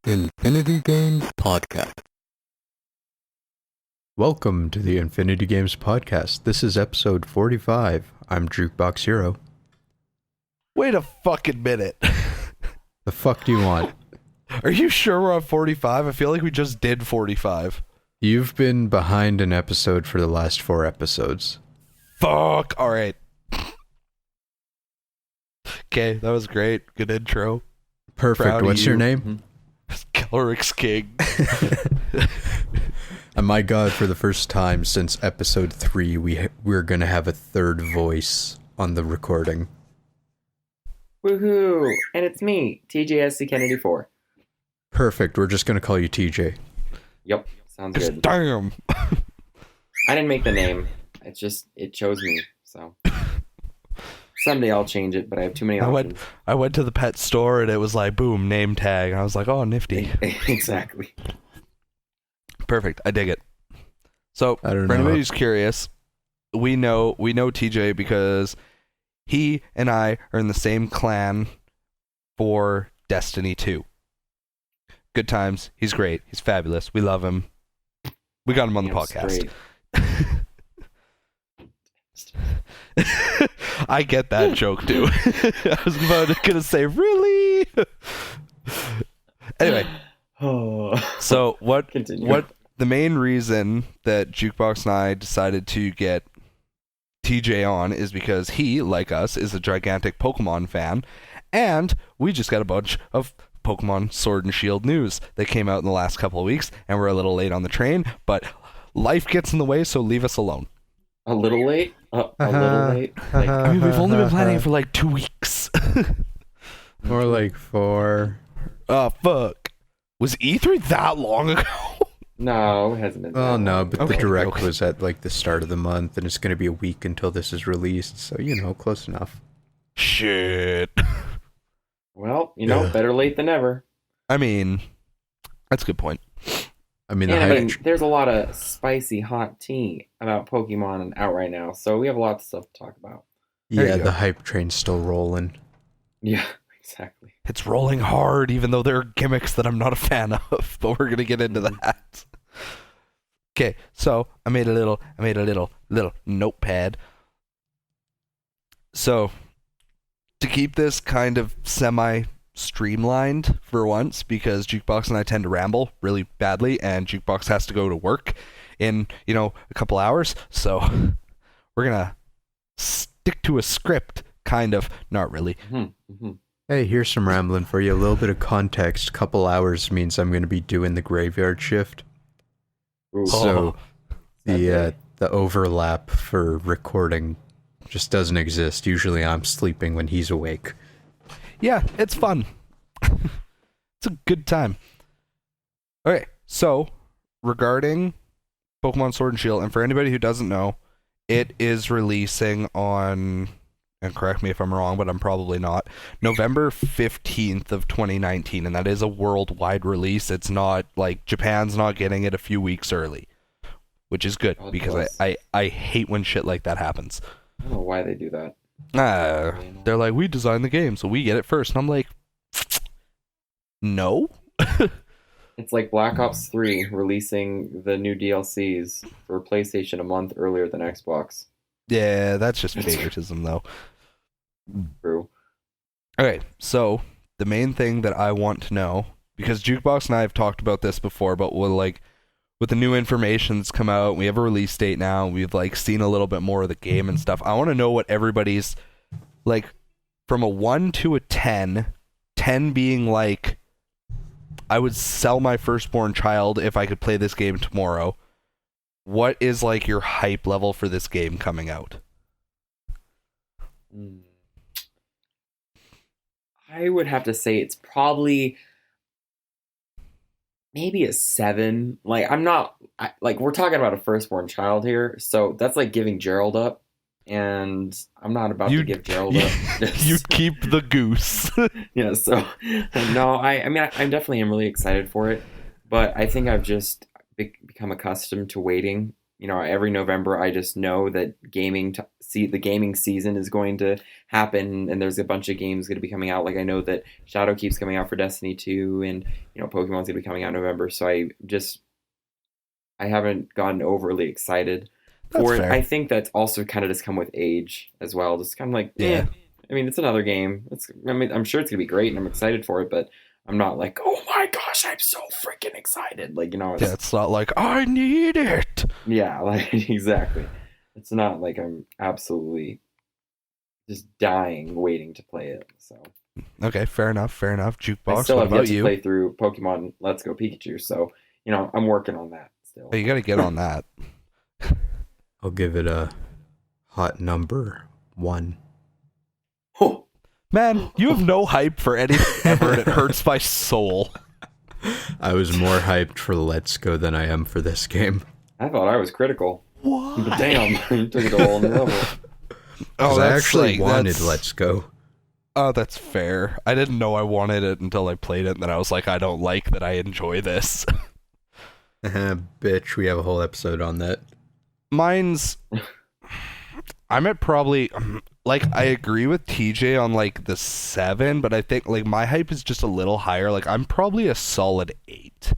Infinity Games Podcast. Welcome to the Infinity Games Podcast. This is episode 45. I'm Jukeboxhero. Wait a fucking minute. The fuck do you want? Are you sure we're on 45? I feel like we just did 45. You've been behind an episode for the last 4 episodes. Fuck. All right. Okay, that was great. Good intro. Perfect. Proud of What's your you. name? KelryxsKing. And my god, for the first time since episode 3, we're gonna have a third voice on the recording. Woohoo! And it's me, TJ Kennedy 4. Perfect. We're just gonna call you TJ. Yep, sounds good. Damn. I didn't make the name. It chose me. So someday I'll change it, but I have too many options. I went to the pet store and it was like, boom, name tag. And I was like, oh, nifty. Exactly. Perfect. I dig it. So, I don't for know. anybody who's curious, we know TJ because he and I are in the same clan for Destiny 2. Good times. He's great. He's fabulous. We love him. We got him on the podcast. I get that joke too. I was gonna say, really? Anyway, so what the main reason that Jukebox and I decided to get TJ on is because he, like us, is a gigantic Pokemon fan, and we just got a bunch of Pokemon Sword and Shield news that came out in the last couple of weeks, and we're a little late on the train, but life gets in the way, so leave us alone. A little late? A little late? Like, I mean, we've only been planning it for like 2 weeks. More like 4. Oh, fuck. Was E3 that long ago? no, it hasn't been that Oh no, long. but Okay, the direct okay. was at like the start of the month, and it's gonna be a week until this is released, so close enough. Shit. Well, Yeah. better late than never. I mean, that's a good point. I mean, And the hype. there's a lot of spicy hot tea about Pokemon out right now, so we have a lot of stuff to talk about. There Yeah, you the go. hype train's still rolling. Yeah, exactly. It's rolling hard, even though there are gimmicks that I'm not a fan of, but we're gonna get into that. Okay, so I made a little notepad. So, to keep this kind of semi-streamlined for once, because Jukebox and I tend to ramble really badly, and Jukebox has to go to work in, a couple hours, so we're gonna stick to a script, kind of, not really. Mm-hmm. Hey, here's some rambling for you. A little bit of context. Couple hours means I'm going to be doing the graveyard shift. Ooh, So that the overlap for recording just doesn't exist. Usually I'm sleeping when he's awake. Yeah, it's fun. It's a good time. Okay, so regarding Pokemon Sword and Shield, and for anybody who doesn't know, it is releasing on, and correct me if I'm wrong, but I'm probably not, November 15th of 2019, and that is a worldwide release. It's not like Japan's not getting it a few weeks early, which is good God because bless. I hate when shit like that happens. I don't know why they do that. They're like, we designed the game, so we get it first. And I'm like, no? It's like Black Ops 3 releasing the new DLCs for PlayStation a month earlier than Xbox. Yeah, that's just favoritism, though. True. Okay, so the main thing that I want to know, because Jukebox and I have talked about this before, but with the new information that's come out, we have a release date now, we've seen a little bit more of the game and stuff. I want to know what everybody's from a 1 to a 10, 10 being I would sell my firstborn child if I could play this game tomorrow. What is your hype level for this game coming out? I would have to say it's probably maybe a 7. We're talking about a firstborn child here, so that's like giving Gerald up, and I'm not about to give Gerald up. You keep the goose. Yeah, so no, I mean, I definitely am really excited for it, but I think I've just become accustomed to waiting every November I just know that the gaming season is going to happen, and there's a bunch of games going to be coming out. Like I know that Shadow keeps coming out for Destiny 2, and Pokemon's going to be coming out in November. So I haven't gotten overly excited for it. fair. I think that's also kind of just come with age as well. Just kind of like, Yeah. I mean, it's another game. I'm sure it's gonna be great, and I'm excited for it. But I'm not like, oh my gosh, I'm so freaking excited. Like It's not like I need it. yeah, like exactly. It's not like I'm absolutely just dying waiting to play it. So Okay, fair enough. Jukebox. I still What have yet about to you? play through Pokemon Let's Go Pikachu. So I'm working on that still. Hey, you got to get on that. I'll give it a hot number 1. Oh, Man, you have no hype for anything ever, and it hurts my soul. I was more hyped for Let's Go than I am for this game. I thought I was critical. What? But damn, you took it to a whole new level. Because I actually wanted that's- Let's Go. Oh, that's fair. I didn't know I wanted it until I played it, and then I was like, I don't like that I enjoy this. Bitch, we have a whole episode on that. Mine's... I'm at probably... Like, I agree with TJ on, like, the 7, but I think, like, my hype is just a little higher. Like, I'm probably a solid 8.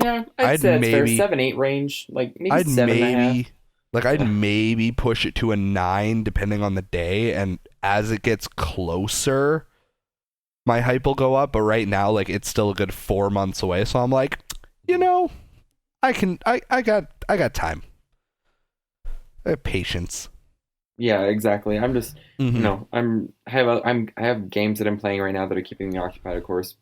Yeah, I'd say that's fair. 7-8 range, like maybe I'd 7.5. I'd maybe push it to a 9 depending on the day, and as it gets closer, my hype will go up. But right now, like, it's still a good 4 months away, so I'm like, I got time. I have patience. Yeah, exactly. I'm just, Mhm. I have games that I'm playing right now that are keeping me occupied. Of course,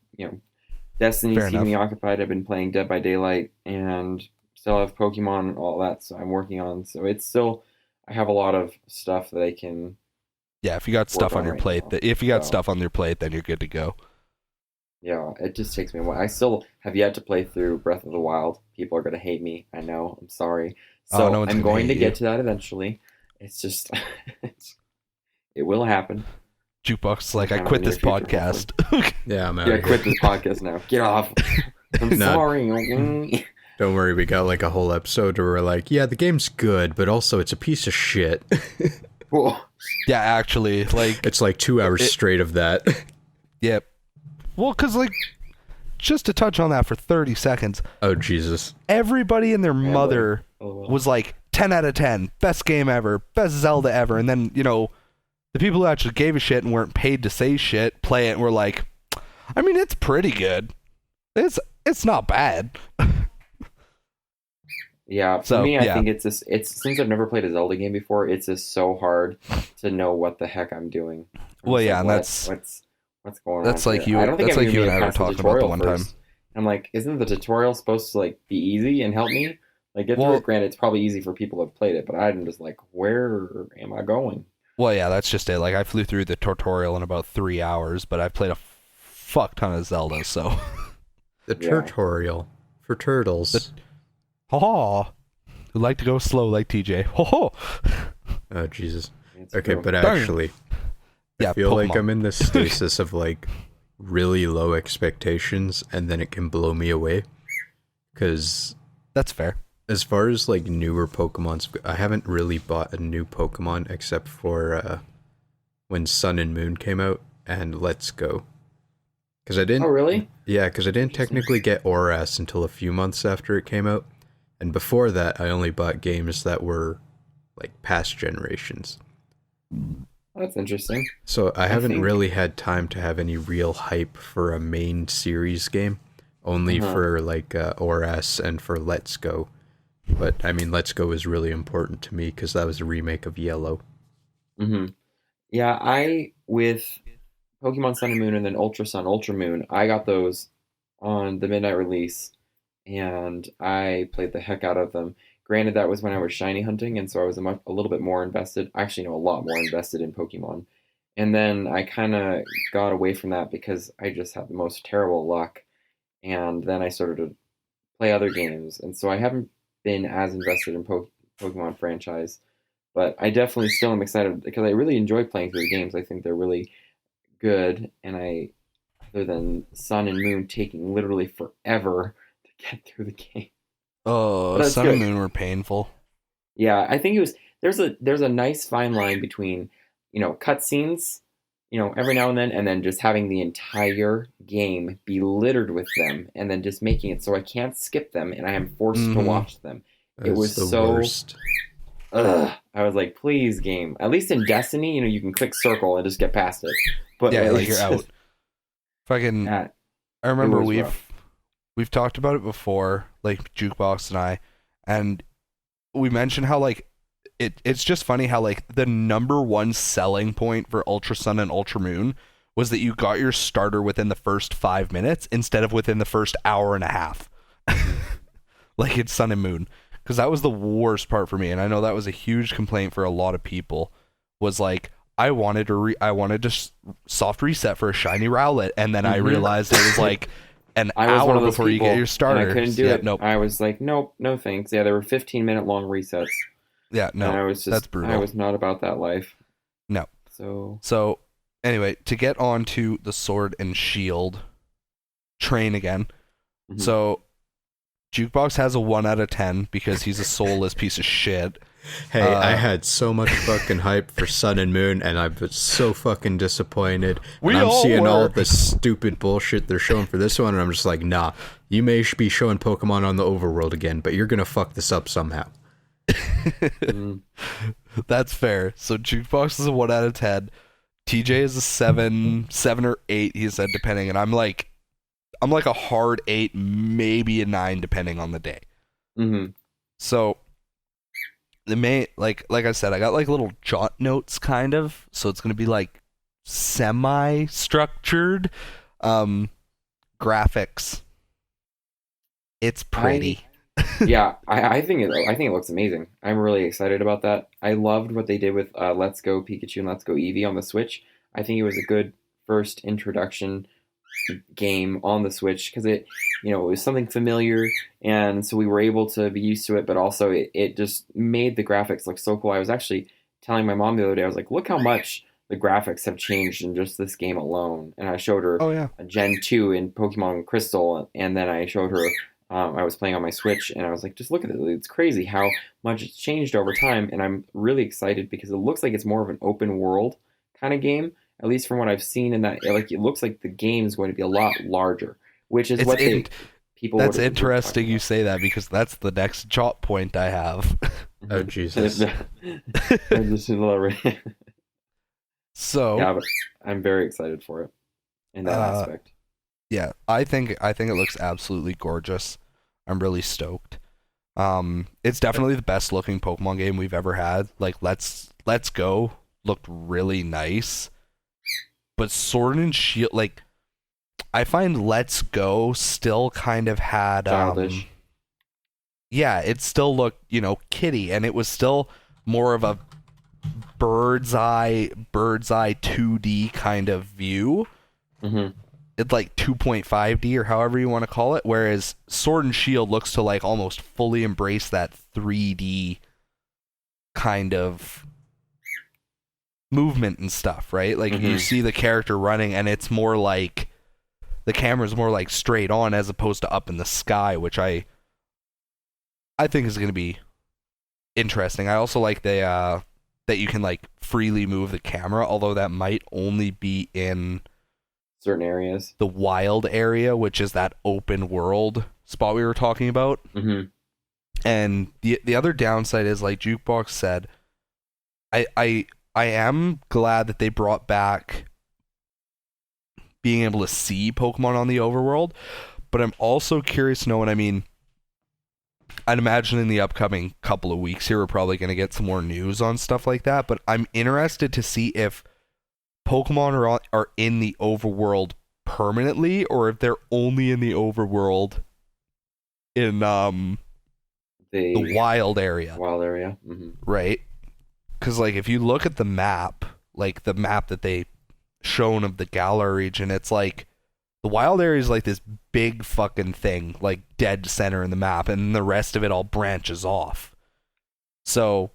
Destiny's Fair keeping me enough. occupied. I've been playing Dead by Daylight and still have Pokemon and all that. So I'm working on. So it's still, I have a lot of stuff that I can. Yeah, if you got stuff Work on on your right plate, now, if you got so. stuff on your plate, then you're good to go. Yeah, it just takes me a while. I still have yet to play through Breath of the Wild. People are gonna hate me. I know. I'm sorry. So No one's I'm gonna going to hate get you. to that eventually. It's just, it will happen. Jukebox is like, I Sometime in quit the this near future, podcast. Yeah, I'm out Yeah, of quit here. this podcast now. Get off. I'm Not- sorry. Don't worry, we got like a whole episode where we're like, yeah, the game's good, but also it's a piece of shit. Whoa. Yeah, actually, like, It's like 2 hours straight of that. yep. Well, because, like, just to touch on that for 30 seconds, Oh, Jesus. everybody and their mother Oh, was like 10 out of 10, best game ever, best Zelda ever. And then, the people who actually gave a shit and weren't paid to say shit play it and were like, I mean, it's pretty good. It's not bad. yeah, for So, me, I yeah. think it's since I've never played a Zelda game before, it's just so hard to know what the heck I'm doing. I'm Well, just yeah, like, and what's going on. that's like here? you- I don't think that's I've like even you and made it I were past the talking about the tutorial one time. first. I'm like, isn't the tutorial supposed to like be easy and help me? Like, get through Well- it. Granted, it's probably easy for people who have played it, but I'm just like, where am I going? Well, yeah, that's just it. Like, I flew through the tutorial in about 3 hours, but I've played a fuck ton of Zelda, so. The Yeah. tutorial for turtles. Ha Who like to go slow like TJ. Ho ho! Oh, Jesus. It's Okay, true. but Darn. actually, Yeah, I feel like Pokemon. I'm in this stasis of like really low expectations, and then it can blow me away. Because That's fair. as far as like newer Pokemons, I haven't really bought a new Pokemon except for when Sun and Moon came out and Let's Go. Because I didn't. Oh, really? Yeah, because I didn't technically get Oras until a few months after it came out, and before that, I only bought games that were like past generations. That's interesting. So I haven't think- really had time to have any real hype for a main series game, only Uh-huh. for like Oras and for Let's Go. But I mean, Let's Go is really important to me because that was a remake of Yellow. Mm-hmm. Yeah, with Pokemon Sun and Moon and then Ultra Sun, Ultra Moon, I got those on the midnight release, and I played the heck out of them. Granted, that was when I was shiny hunting, and so I was a little bit more invested. Actually, no, a lot more invested in Pokemon. And then I kind of got away from that because I just had the most terrible luck. And then I started to play other games, and so I haven't been as invested in Pokemon franchise. But I definitely still am excited because I really enjoy playing through the games. I think they're really good, and other than Sun and Moon taking literally forever to get through the game. Oh, But that's Sun and good. Moon were painful. Yeah, I think it was there's a nice fine line between, cutscenes, every now and then just having the entire game be littered with them and then just making it so I can't skip them and I am forced to Mm-hmm. watch them. It That's was the so worst. ugh. I was like, please, game. At least in Destiny, you can click circle and just get past it. But Yeah, like it's you're out. just, Fucking, uh, I it remember was rough. we've talked about it before, like Jukebox and we mentioned how like it's just funny how like the number one selling point for Ultra Sun and Ultra Moon was that you got your starter within the first 5 minutes instead of within the first hour and a half. Like it's Sun and Moon. Because that was the worst part for me, and I know that was a huge complaint for a lot of people. Was like I wanted to soft reset for a shiny Rowlet, and then I realized it was like an I was one hour of those before you people, get your starter. and I couldn't do it. Nope. I was like, nope, no thanks. Yeah, there were 15-minute long resets. Yeah, no. And I was That's just, brutal. I was not about that life. No. So, Anyway, to get on to the Sword and Shield train again. mhm. So Jukebox has a 1 out of 10 because he's a soulless piece of shit. Hey, I had so much fucking hype for Sun and Moon, and I was so fucking disappointed. We And I'm all seeing were. all the stupid bullshit they're showing for this one, and I'm just like, nah, you may be showing Pokemon on the overworld again, but you're gonna fuck this up somehow. Mm. That's fair. So Jukebox is a 1 out of 10. TJ is a 7 or 8, he said, depending, and I'm like a hard 8, maybe a 9 depending on the day. Mm-hmm. So the main like I said, I got like little jot notes kind of, so it's gonna be like semi structured. Graphics. It's pretty. Yeah, I think it looks amazing. I'm really excited about that. I loved what they did with Let's Go Pikachu and Let's Go Eevee on the Switch. I think it was a good first introduction game on the Switch because it was something familiar, and so we were able to be used to it. But also, it just made the graphics look so cool. I was actually telling my mom the other day, I was like, "Look how much the graphics have changed in just this game alone." And I showed her Oh yeah. a Gen 2 in Pokemon Crystal, and then I showed her. I was playing on my Switch, and I was like, "Just look at it! It's crazy how much it's changed over time." And I'm really excited because it looks like it's more of an open world kind of game, at least from what I've seen in that. Like, it looks like the game is going to be a lot larger, which is what people. That's were interesting talking you about. say that because that's the next jot point I have. Oh, Jesus. I just love it. So Yeah, but I'm very excited for it in that aspect. yeah, I think it looks absolutely gorgeous. I'm really stoked. It's definitely the best looking Pokemon game we've ever had. Like Let's Go looked really nice. But Sword and Shield, like, I find Let's Go still kind of had Childish. yeah, it still looked, kiddie, and it was still more of a bird's eye 2D kind of view. Mm-hmm. It's like 2.5D or however you want to call it, whereas Sword and Shield looks to like almost fully embrace that 3D kind of movement and stuff, right? Like you see the character running and it's more like the camera's more like straight on as opposed to up in the sky, which I think is going to be interesting. I also like that you can like freely move the camera, although that might only be in Certain areas. the wild area, which is that open world spot we were talking about. Mm-hmm. And the other downside is, like Jukebox said, I am glad that they brought back being able to see Pokemon on the overworld, but I'm also curious to know what I mean. I'd imagine in the upcoming couple of weeks here, we're probably going to get some more news on stuff like that, but I'm interested to see if Pokemon are in the overworld permanently, or if they're only in the overworld in the wild area. Wild area. Mm-hmm. Right? Because, like, if you look at the map, like the map that they shown of the Galar region, it's like the wild area is like this big fucking thing, like dead center in the map, and the rest of it all branches off. So,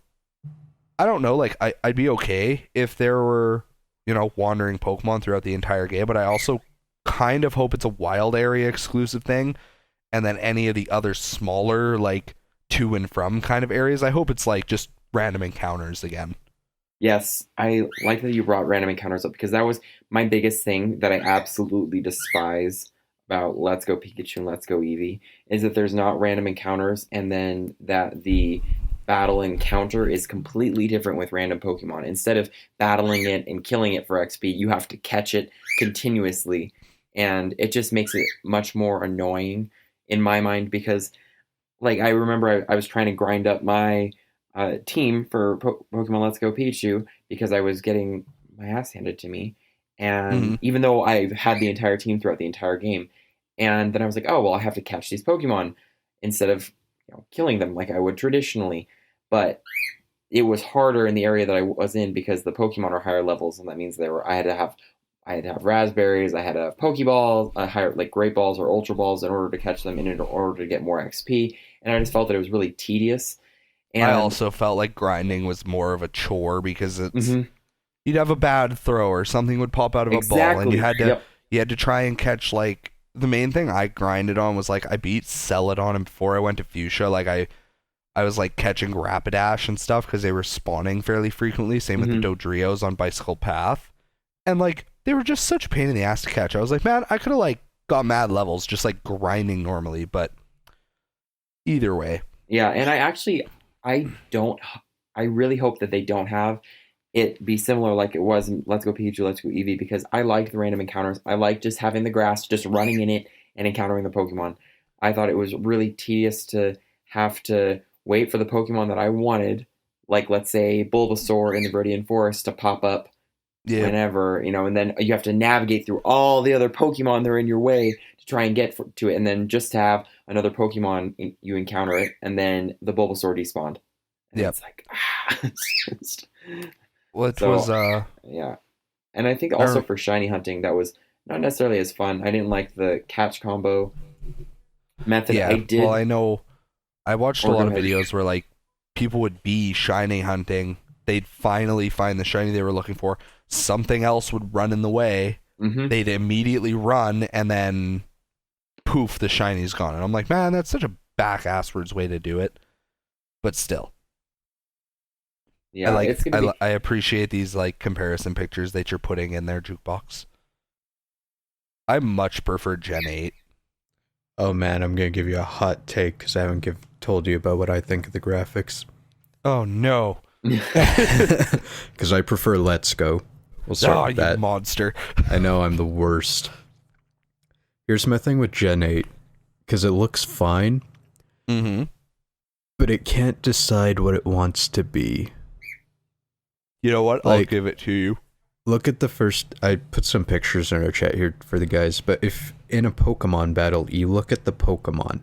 I don't know, like, I'd be okay if there were, wandering Pokemon throughout the entire game, but I also kind of hope it's a wild area exclusive thing, and then any of the other smaller, like, to and from kind of areas, I hope it's, like, just random encounters again. Yes, I like that you brought random encounters up because that was my biggest thing that I absolutely despise about Let's Go Pikachu and Let's Go Eevee is that there's not random encounters and then that the battle encounter is completely different with random Pokemon. Instead of battling it and killing it for XP, you have to catch it continuously. And it just makes it much more annoying in my mind because, like, I remember I was trying to grind up my team for Pokemon Let's Go Pikachu because I was getting my ass handed to me. And even though I had the entire team throughout the entire game, and then I was like, oh, well, I have to catch these Pokemon instead of killing them like I would traditionally. But it was harder in the area that I was in because the Pokemon are higher levels, and that means I had to have raspberries, I had to have Pokeballs, higher like Great Balls or Ultra Balls in order to catch them in order to get more XP. And I just felt that it was really tedious. And I also felt like grinding was more of a chore because it's you'd have a bad throw or something would pop out of a ball, and you had to try and catch, like, the main thing I grinded on was, like, I beat Celadon, and before I went to Fuchsia, like, I was, like, catching Rapidash and stuff because they were spawning fairly frequently. Same with the Dodrios on Bicycle Path, and, like, they were just such a pain in the ass to catch. I was like, man, I could have, like, got mad levels just, like, grinding normally, but either way. Yeah, and I really hope that they don't have it be similar like it was in Let's Go Pikachu, Let's Go Eevee, because I liked the random encounters. I liked just having the grass, just running in it and encountering the Pokemon. I thought it was really tedious to have to wait for the Pokemon that I wanted, like, let's say, Bulbasaur in the Viridian Forest to pop up whenever, and then you have to navigate through all the other Pokemon that are in your way to try and get to it, and then just to have another Pokemon, you encounter it, and then the Bulbasaur despawned. And it's like, yeah. And I think also for shiny hunting, that was not necessarily as fun. I didn't like the catch combo method. Yeah, well, I know. I watched a lot of videos where, like, people would be shiny hunting. They'd finally find the shiny they were looking for. Something else would run in the way. They'd immediately run, and then poof, the shiny's gone. And I'm like, man, that's such a back-asswards way to do it. But still. Yeah, I appreciate these, like, comparison pictures that you're putting in there, Jukebox. I much prefer Gen 8. Oh man, I'm gonna give you a hot take because I haven't told you about what I think of the graphics. Oh no. Because I prefer Let's Go. We'll start with that. You monster. I know I'm the worst. Here's my thing with Gen 8. Because it looks fine. But it can't decide what it wants to be. You know what? I'll give it to you. Look at the first... I put some pictures in our chat here for the guys. But if in a Pokemon battle, you look at the Pokemon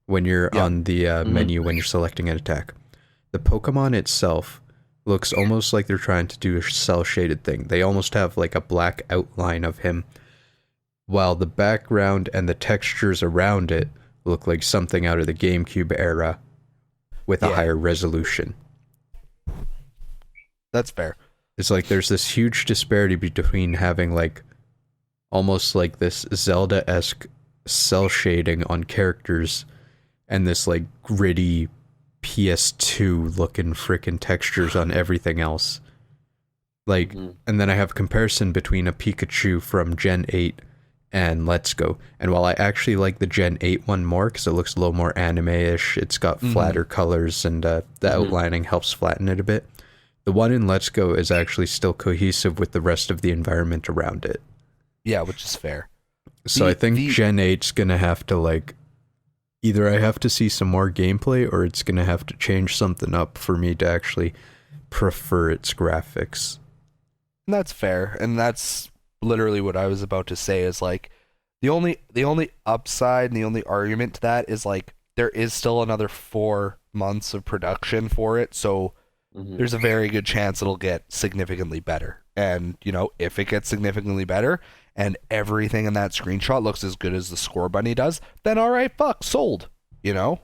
when you're on the menu, when you're selecting an attack. The Pokemon itself looks almost like they're trying to do a cel-shaded thing. They almost have like a black outline of him, while the background and the textures around it look like something out of the GameCube era with a higher resolution. That's fair. It's like there's this huge disparity between having like almost like this Zelda-esque cel shading on characters and this like gritty PS2 looking frickin' textures on everything else. Like, and then I have comparison between a Pikachu from Gen 8 and Let's Go. And while I actually like the Gen 8 one more because it looks a little more anime-ish, it's got flatter colors and the outlining helps flatten it a bit. The one in Let's Go is actually still cohesive with the rest of the environment around it. Yeah, which is fair. So I think Gen 8's going to have to, like, either I have to see some more gameplay or it's going to have to change something up for me to actually prefer its graphics. That's fair. And that's literally what I was about to say is, like, the only upside and the only argument to that is, like, there is still another 4 months of production for it. So there's a very good chance it'll get significantly better. And, you know, if it gets significantly better and everything in that screenshot looks as good as the Score Bunny does, then all right, fuck, sold, you know?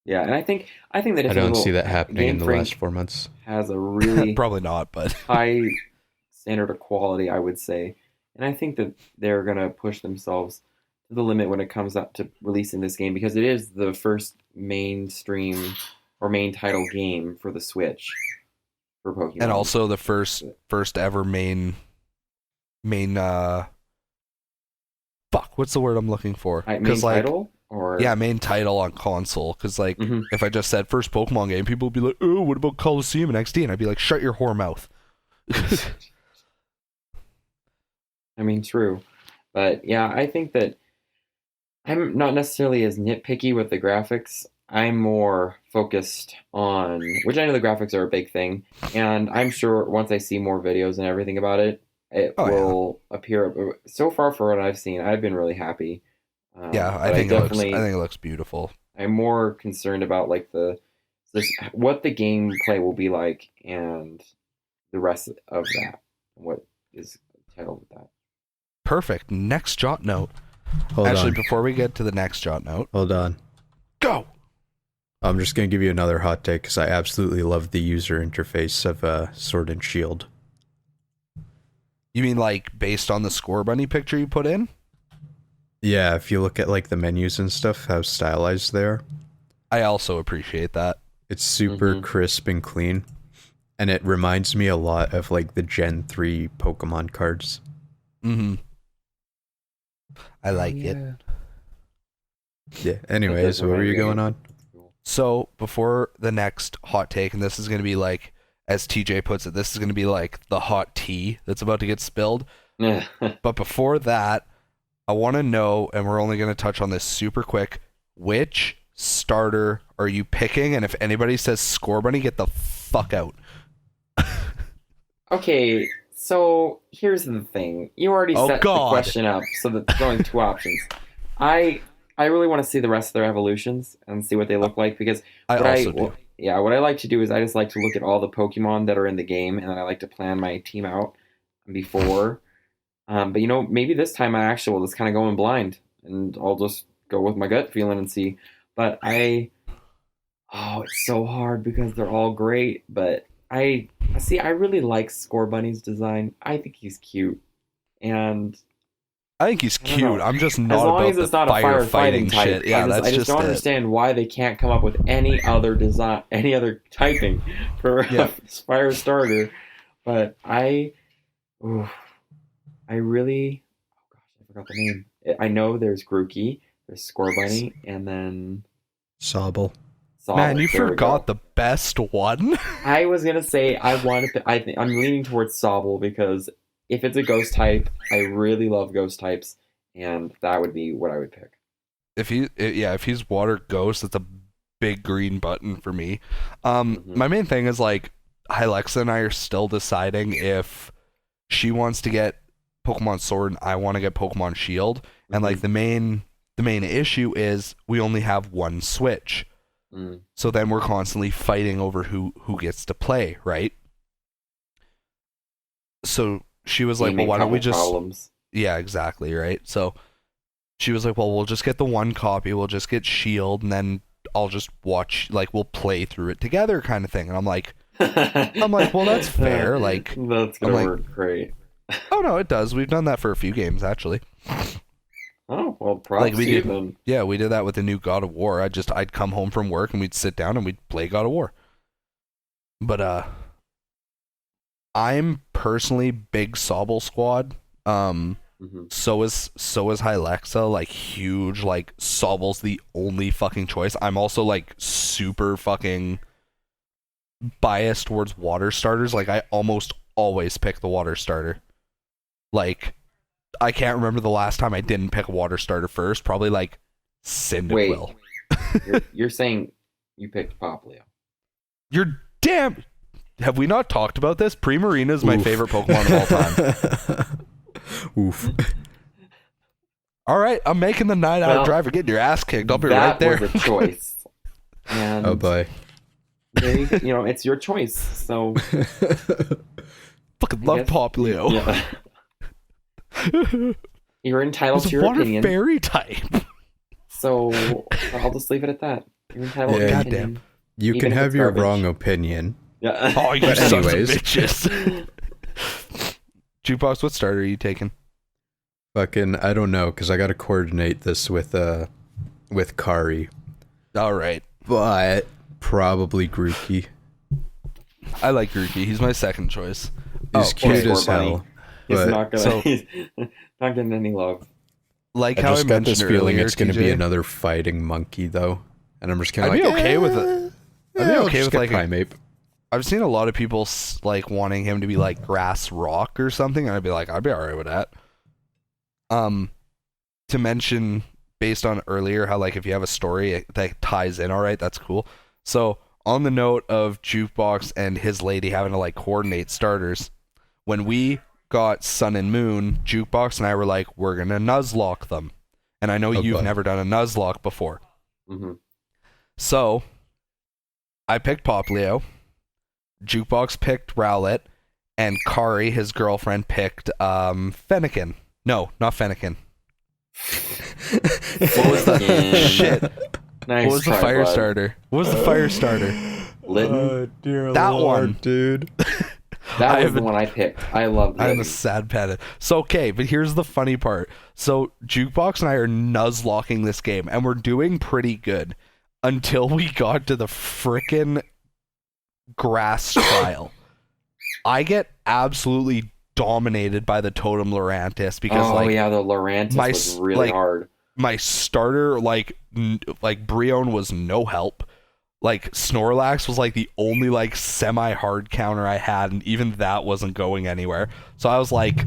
Yeah, and I think that if I don't see that happening in the last 4 months. Has a really probably not, but high standard of quality, I would say. And I think that they're going to push themselves the limit when it comes up to releasing this game, because it is the first mainstream or main title game for the Switch for Pokemon. And also the first ever main fuck, what's the word I'm looking for? Main like, title? Or yeah, main title on console. Because like, if I just said first Pokemon game, people would be like, "Oh, what about Coliseum and XD?" And I'd be like, "Shut your whore mouth." I mean, true. But yeah, I think that I'm not necessarily as nitpicky with the graphics. I'm more focused on, which I know the graphics are a big thing, and I'm sure once I see more videos and everything about it, it will appear. So far, for what I've seen, I've been really happy. Yeah, I think it looks beautiful. I'm more concerned about like what the gameplay will be like, and the rest of that, what is titled with that. Perfect. Next jot note. Before we get to the next jot note, hold on. Go. I'm just gonna give you another hot take because I absolutely love the user interface of Sword and Shield. You mean like based on the Score Bunny picture you put in? Yeah, if you look at like the menus and stuff, how stylized they are. I also appreciate that. It's super crisp and clean, and it reminds me a lot of like the Gen 3 Pokemon cards. I like it. Yeah. Anyways, what were you going on? So before the next hot take, and this is going to be like, as TJ puts it, this is going to be like the hot tea that's about to get spilled. But before that, I want to know, and we're only going to touch on this super quick, which starter are you picking? And if anybody says Score Bunny, get the fuck out. Okay, so here's the thing. You already set the question up, so that there's only two options. I really want to see the rest of their evolutions and see what they look like, because what I like to do is I just like to look at all the Pokemon that are in the game, and then I like to plan my team out before. But maybe this time I actually will just kind of go in blind, and I'll just go with my gut feeling and see. But it's so hard because they're all great. But I really like Score Bunny's design. I think he's cute, and I think he's cute. I'm just not about the firefighting shit. Yeah, I just don't understand why they can't come up with any other design, any other typing for a fire starter. But I really, I forgot the name. I know there's Grookey, there's Score Bunny, and then Sobble. Man, you forgot the best one. I was gonna say I'm leaning towards Sobble, because if it's a ghost type, I really love ghost types, and that would be what I would pick. If he's water ghost, that's a big green button for me. My main thing is like, Hylexa and I are still deciding if she wants to get Pokemon Sword and I want to get Pokemon Shield, and like the main issue is we only have one Switch, so then we're constantly fighting over who gets to play, right? So she was like, well, why don't we just problems. Yeah, exactly, right? So she was like, well, we'll just get the one copy, we'll just get Shield, and then I'll just watch, like, we'll play through it together kind of thing. And I'm like, well, that's fair. Like, that's gonna work great. Oh no, it does. We've done that for a few games actually. Oh, well, props to you then. Yeah, we did that with the new God of War. I'd come home from work and we'd sit down and we'd play God of War. But I'm personally big Sobble squad. So is Hylexa, like huge, like Sobble's the only fucking choice. I'm also like super fucking biased towards water starters. Like I almost always pick the water starter. Like I can't remember the last time I didn't pick a water starter first. Probably like Cyndaquil. You're saying you picked Popplio. You're damn. Have we not talked about this? Primarina is my favorite Pokemon of all time. Oof. All right, I'm making the 9-hour drive or getting your ass kicked. I'll be right there. That was a choice. And oh boy. It's your choice. So fucking love Popplio. Yeah. You're entitled to your opinion. Water fairy type. So I'll just leave it at that. You're entitled to your opinion. You can have your wrong opinion. Yeah. Oh, you sons of bitches. Jukebox, what starter are you taking? Fucking, I don't know, because I got to coordinate this with Kari, All right. but probably Grookey. I like Grookey. He's my second choice. He's cute poor as bunny. hell. He's But not gonna. so- He's not getting any love. Like I how just I got this mentioned feeling earlier, it's going to be TJ, another fighting monkey, though. And I'm just kind of I'd like, be okay with it. I'd be I'll okay just with get like Primeape. I've seen a lot of people like wanting him to be like grass rock or something, and I'd be like, I'd be alright with that. To mention based on earlier how like if you have a story that ties in, alright, that's cool. So on the note of Jukebox and his lady having to like coordinate starters, when we got Sun and Moon, Jukebox and I were like, we're gonna Nuzlocke them, and I know Oh, you've God. never done a Nuzlocke before, Hmm. so I picked Poplio. Jukebox picked Rowlet, and Kari, his girlfriend, picked Fennekin. No, not Fennekin. What was the Shit. Nice What was the try, fire bud. starter? What was the fire starter? Litten? Dear That one. dude. That I was have the a- one I picked. I loved I'm Litten. a sad panda. So okay, but here's the funny part. So Jukebox and I are nuzlocking this game, and we're doing pretty good until we got to the frickin' grass trial. I get absolutely dominated by the Totem Lurantis because Oh like yeah, the Lurantis my was s- really like- hard. my starter like Brion was no help. Like Snorlax was like the only like semi hard counter I had, and even that wasn't going anywhere. So I was like,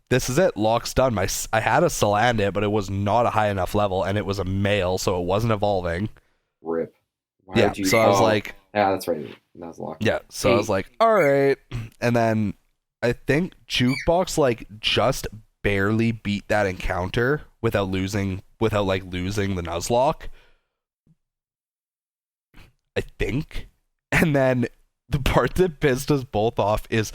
this is it, lock's done. I had a Salandit, but it was not a high enough level, and it was a male, so it wasn't evolving. Rip. Why Yeah, would you- so I was oh, like, yeah, that's right. That was locked. yeah, so I was like, all right, and then I think Jukebox like just barely beat that encounter without losing the Nuzlocke. I think. And then the part that pissed us both off is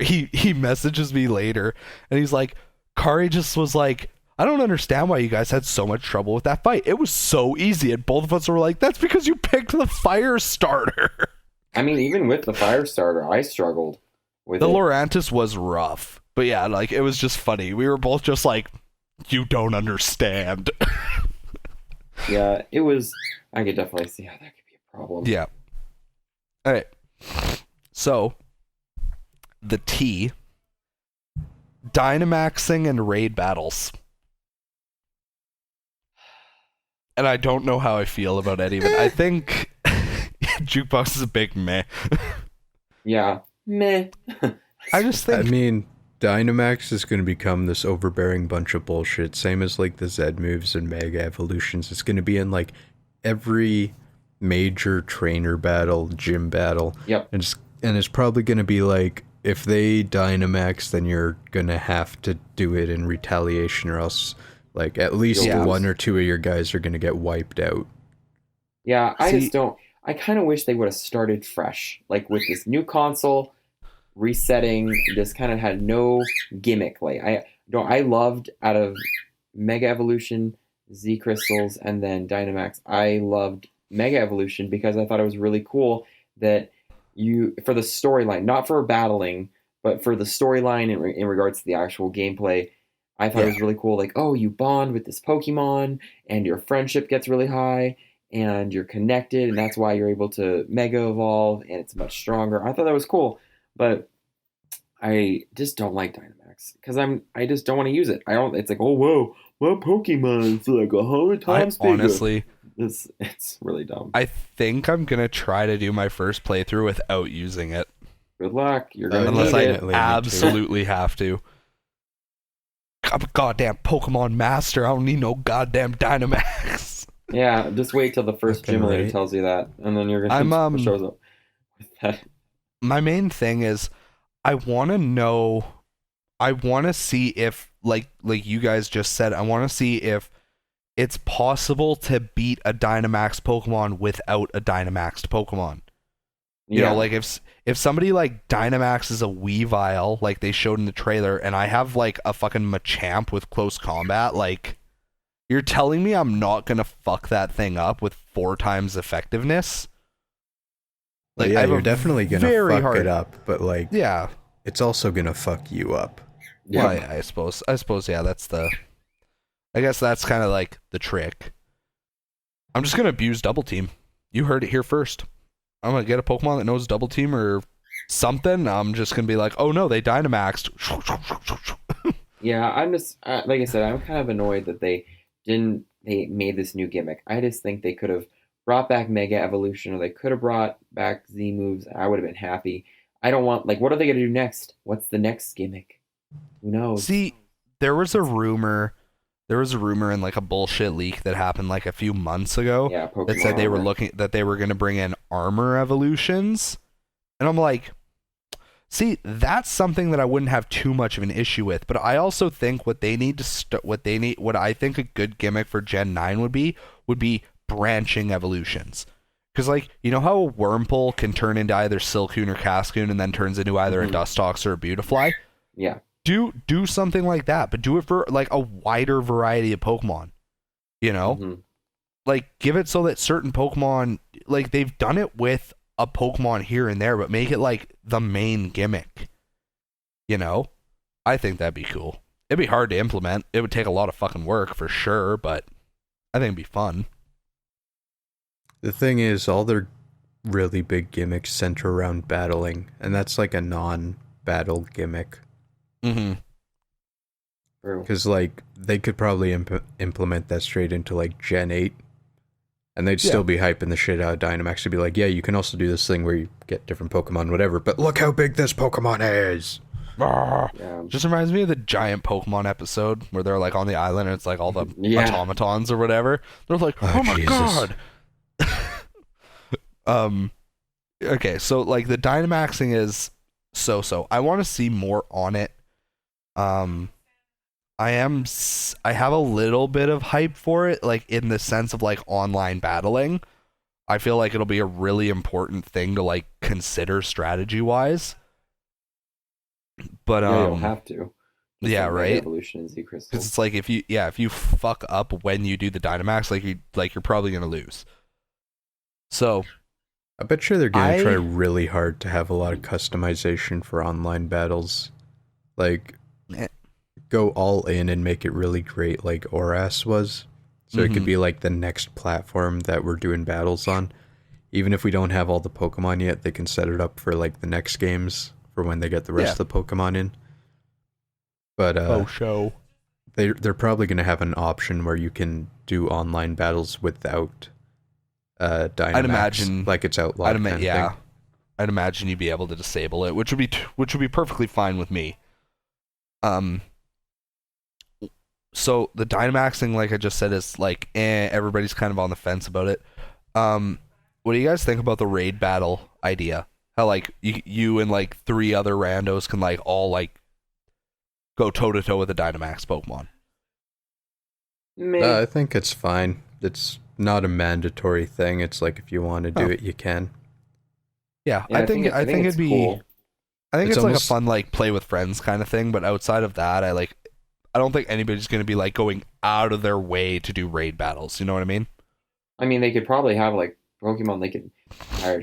he messages me later and he's like, Kari just was like, I don't understand why you guys had so much trouble with that fight. It was so easy. And both of us were like, that's because you picked the fire starter. I mean, even with the fire starter, I struggled with The it. Lurantis was rough. But yeah, like it was just funny. We were both just like, you don't understand. Yeah, it was. I could definitely see how that could be a problem. Yeah. All right. So, the T, Dynamaxing and raid battles. And I don't know how I feel about any of it. I think Jukebox is a big meh. Yeah. Meh. I just I think mean, Dynamax is going to become this overbearing bunch of bullshit. Same as like the Z moves and Mega Evolutions. It's going to be in like every major trainer battle, gym battle. Yep. And it's probably going to be like, if they Dynamax, then you're going to have to do it in retaliation, or else like at least Yeah. one or two of your guys are going to get wiped out. Yeah, I See- just don't. I kind of wish they would have started fresh, like with this new console resetting. This kind of had no gimmick. Like I loved out of Mega Evolution, Z Crystals, and then Dynamax. I loved Mega Evolution because I thought it was really cool that you, for the storyline, not for battling, but for the storyline in regards to the actual gameplay. I thought it was really cool. Like, oh, you bond with this Pokemon, and your friendship gets really high, and you're connected, and that's why you're able to Mega Evolve, and it's much stronger. I thought that was cool, but I just don't like Dynamax because I just don't want to use it. I don't. It's like, oh whoa, my Pokemon's like 100 times bigger. honestly, It's really dumb. I think I'm going to try to do my first playthrough without using it. Good luck. You're gonna Unless need I it. definitely need to. absolutely have to. I'm a goddamn Pokemon master. I don't need no goddamn Dynamax. Yeah, just wait till the first Fucking gym leader right. tells you that, and then you're I'm, gonna shows up with that. My main thing is I want to know, I want to see if like you guys just said, I want to see if it's possible to beat a Dynamax Pokemon without a Dynamaxed Pokemon. You know, like if somebody like Dynamaxes a Weavile like they showed in the trailer, and I have like a fucking Machamp with close combat, like you're telling me I'm not gonna fuck that thing up with 4 times effectiveness? Like, yeah, I have you're a definitely going to very fuck hard- it up, but like, Yeah, it's also going to fuck you up. Yeah. Well, yeah, I suppose, yeah, I guess that's kind of like the trick. I'm just gonna abuse double team. You heard it here first. I'm gonna get a Pokemon that knows double team or something. I'm just gonna be like, oh no, they Dynamaxed. Yeah, I'm just like I said, I'm kind of annoyed that they made this new gimmick. I just think they could have brought back Mega Evolution, or they could have brought back Z moves. I would have been happy. I don't want, like, what are they gonna do next? What's the next gimmick? Who knows? See, there was a rumor. There was a rumor in like a bullshit leak that happened like a few months ago Yeah, that Pokemon said they were armor. that they were going to bring in armor evolutions, and I'm like, see, that's something that I wouldn't have too much of an issue with. But I also think what they need to what I think a good gimmick for Gen 9 would be branching evolutions. Because, like, you know how a Wurmple can turn into either Silcoon or Cascoon and then turns into either a Dustox or a Beautifly? Yeah. Do something like that, but do it for like a wider variety of Pokemon. You know? Mhm. Like, give it so that certain Pokemon, like, they've done it with a Pokemon here and there, but make it like the main gimmick. You know? I think that'd be cool. It'd be hard to implement. It would take a lot of fucking work for sure, but I think it'd be fun. The thing is, all their really big gimmicks center around battling, and that's like a non-battle gimmick. Mm-hmm. True. Because, like, they could probably implement that straight into, like, Gen 8, and they'd still be hyping the shit out of Dynamax to be like, yeah, you can also do this thing where you get different Pokemon, whatever, but look how big this Pokemon is! Yeah. Just reminds me of the giant Pokemon episode where they're like on the island and it's like all the Yeah. automatons or whatever. They're like, oh my Jesus. god. Okay, so like the Dynamaxing is so. I want to see more on it. I have a little bit of hype for it, like in the sense of like online battling. I feel like it'll be a really important thing to like consider strategy wise. But Yeah, you'll have to. Just yeah, like Mega right. Evolution and Z Crystal. Because it's like if you fuck up when you do the Dynamax, you're probably gonna lose. So I bet you they're gonna try really hard to have a lot of customization for online battles. Like, go all in and make it really great like Oras was. So it could be like the next platform that we're doing battles on. Even if we don't have all the Pokemon yet, they can set it up for like the next games for when they get the rest of the Pokemon in. But they're probably gonna have an option where you can do online battles without Dynamax. I'd imagine like it's outlawed. I'd imagine you'd be able to disable it, which would be perfectly fine with me. So the Dynamaxing, like I just said, is like everybody's kind of on the fence about it. What do you guys think about the raid battle idea? How like you and like 3 other randos can like all like go toe to toe with a Dynamax Pokemon? I think it's fine. It's not a mandatory thing. It's like if you want to do it, you can. Yeah, Yeah, I think it'd be cool. I think it's like almost a fun like play with friends kind of thing, but outside of that, I don't think anybody's going to be like going out of their way to do raid battles. You know what I mean? I mean, they could probably have like Pokemon. They could hire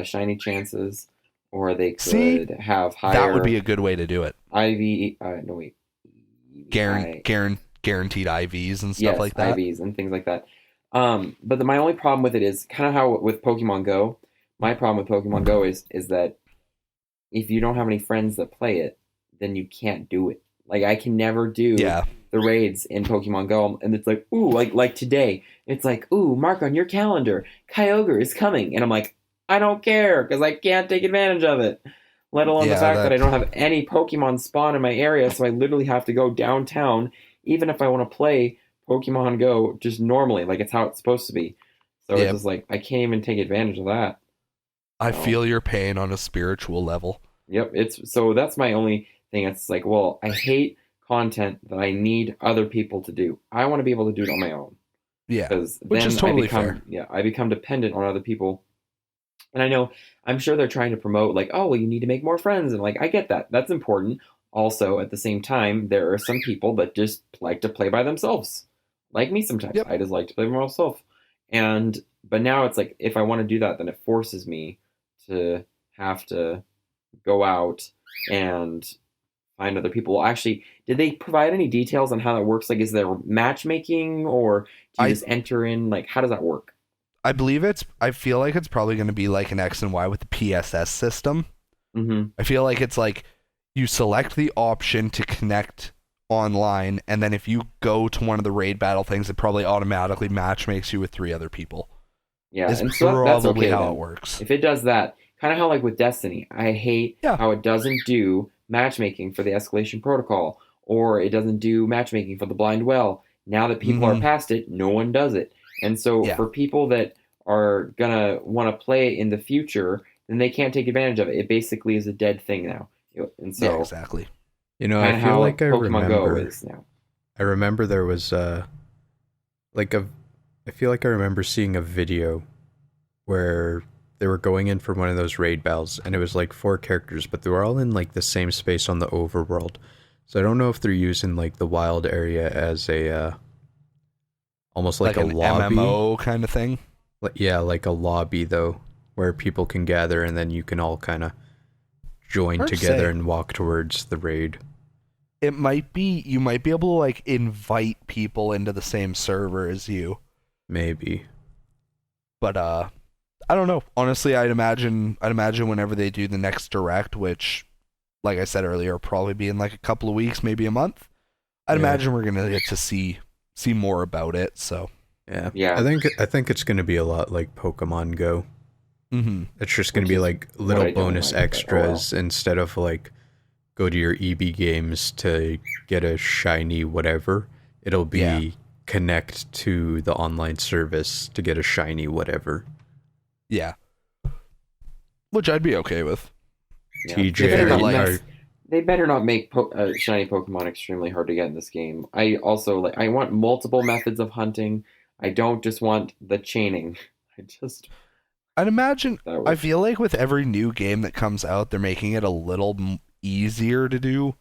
shiny chances, or they could have higher. That would be a good way to do it. IV. No wait. Guaranteed IVs and stuff like that. IVs and things like that. But my only problem with it is kind of how with Pokemon Go. My problem with Pokemon Go is that if you don't have any friends that play it, then you can't do it. Like, I can never do the raids in Pokemon Go, and it's like, ooh, like today, it's like, ooh, mark on your calendar, Kyogre is coming, and I'm like, I don't care, because I can't take advantage of it, let alone the fact that I don't have any Pokemon spawn in my area, so I literally have to go downtown, even if I want to play Pokemon Go just normally, like it's how it's supposed to be. So it's just like, I can't even take advantage of that. I feel your pain on a spiritual level. Yep, so that's my only thing. It's like, well, I hate content that I need other people to do. I want to be able to do it on my own. Yeah, which is totally fair. Yeah, I become dependent on other people. And I know, I'm sure they're trying to promote like, oh, well, you need to make more friends. And like, I get that. That's important. Also, at the same time, there are some people that just like to play by themselves. Like me sometimes. Yep. I just like to play by myself. But now it's like, if I want to do that, then it forces me to have to go out and find other people. Well, actually, did they provide any details on how that works? Like, is there matchmaking, or do you just enter in? Like, how does that work? I believe I feel like it's probably going to be like an X and Y with the PSS system. Mm-hmm. I feel like it's like you select the option to connect online, and then if you go to one of the raid battle things, it probably automatically matchmakes you with 3 other people. Yeah, It's and so that's probably okay how then. it works. If it does that, kind of how like with Destiny, I hate Yeah. how it doesn't do matchmaking for the escalation protocol, or it doesn't do matchmaking for the blind well. Now that people are past it, no one does it. And so Yeah. for people that are gonna want to play it in the future, then they can't take advantage of it. It basically is a dead thing now. And so Yeah, exactly. You know, kind I of feel how like I Pokemon Go remember. is now. I remember there was like a. I feel like I remember seeing a video where they were going in for one of those raid battles, and it was like 4 characters, but they were all in like the same space on the overworld. So I don't know if they're using like the wild area as a almost like a an lobby. MMO kind of thing. Yeah, like a lobby though, where people can gather and then you can all kind of join Hard to together say. and walk towards the raid. It might be you might be able to like invite people into the same server as you. Maybe. But I don't know. Honestly, I'd imagine whenever they do the next direct, which like I said earlier, will probably be in like a couple of weeks, maybe a month. I'd imagine we're gonna get to see more about it. So Yeah. I think it's gonna be a lot like Pokemon Go. mm-hmm. It's just gonna Which be is like what I little don't bonus like, but extras instead of like go to your EB games to get a shiny whatever. It'll be connect to the online service to get a shiny whatever. Yeah. Which I'd be okay with. Yeah. TJ, They better not make shiny Pokemon extremely hard to get in this game. I also I want multiple methods of hunting. I don't just want the chaining. I'd imagine. I feel like with every new game that comes out, they're making it a little easier to do.